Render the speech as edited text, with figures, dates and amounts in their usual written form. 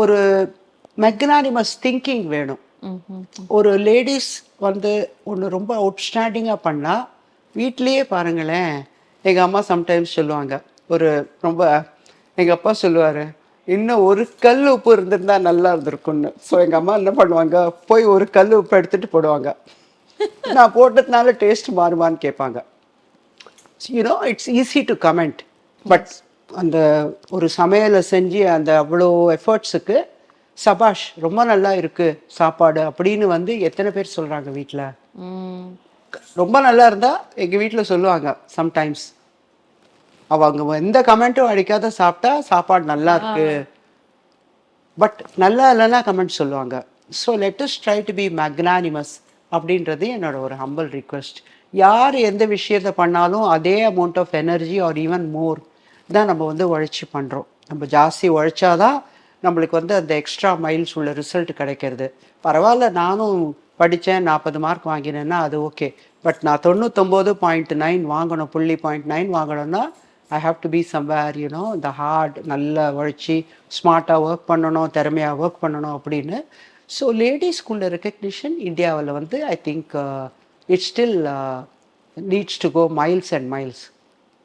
ஒரு magnanimous thinking வேணும். ஒரு லேடிஸ் வந்து ஒன்று ரொம்ப அவுட்ஸ்டாண்டிங்காக பண்ணால் வீட்லேயே பாருங்களேன். எங்கள் அம்மா சம்டைம்ஸ் சொல்லுவாங்க, ஒரு ரொம்ப எங்கள் அப்பா சொல்லுவார், இன்னும் ஒரு கல் உப்பு இருந்திருந்தா நல்லா இருந்திருக்குன்னு. ஸோ எங்கள் அம்மா என்ன பண்ணுவாங்க, போய் ஒரு கல் உப்பு எடுத்துகிட்டு போடுவாங்க. நான் போட்டதுனால டேஸ்ட் மாறுமான்னு கேட்பாங்க. You know it's easy to comment. But அந்த ஒரு சமையலை செஞ்சு அந்த அவ்வளோ எஃபர்ட்ஸுக்கு சபாஷ் ரொம்ப நல்லா இருக்கு சாப்பாடு அப்படின்னு வந்து எத்தனை பேர் சொல்கிறாங்க வீட்டில். ரொம்ப நல்லா இருந்தால் எங்கள் வீட்டில் சொல்லுவாங்க சம்டைம்ஸ், அவங்க எந்த கமெண்ட்டும் அடிக்காத சாப்பிட்டா சாப்பாடு நல்லா இருக்கு. பட் நல்லா இல்லைன்னா கமெண்ட் சொல்லுவாங்க. So let us try to be magnanimous அப்படின்றது என்னோட ஒரு ஹம்பிள் ரிக்வெஸ்ட். யார் எந்த விஷயத்தை பண்ணாலும் அதே amount of energy or even more தான் நம்ம வந்து உழைச்சி பண்ணுறோம். நம்ம ஜாஸ்தி உழைச்சாதான் நம்மளுக்கு வந்து அந்த எக்ஸ்ட்ரா மைல்ஸ் உள்ள ரிசல்ட் கிடைக்கிறது. பரவாயில்ல, நானும் படித்தேன் 40 மார்க் வாங்கினேன்னா அது ஓகே. பட் நான் 99.9 வாங்கணும், 0.9 வாங்கணும்னா I have to be somewhere you know இந்த ஹார்ட் நல்லா உழைச்சி ஸ்மார்ட்டாக ஒர்க் பண்ணணும், திறமையாக ஒர்க் பண்ணணும் அப்படின்னு. ஸோ லேடிஸ்குள்ள ரெக்கக்னிஷன் இந்தியாவில் வந்து I think it still needs to go miles and miles.